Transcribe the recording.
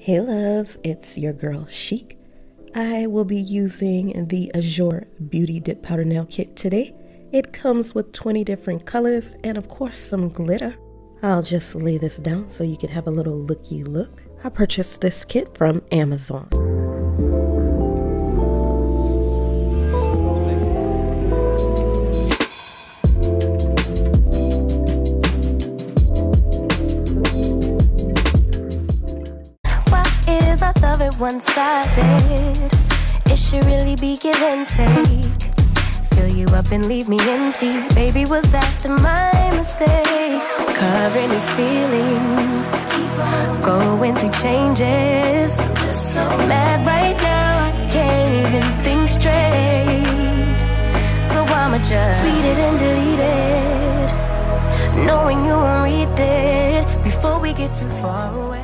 Hey loves, it's your girl Chic. I will be using the Azure Beauty Dip Powder Nail Kit today. It comes with 20 different colors and of course some glitter. I'll just lay this down so you can have a little looky look. I purchased this kit from Amazon. I love it one-sided. It should really be give and take. Fill you up and leave me empty. Baby, was that my mistake? Covering these feelings, going through changes. I'm just so mad right now, I can't even think straight. So I'ma just tweet it and delete it, knowing you won't read it before we get too far away.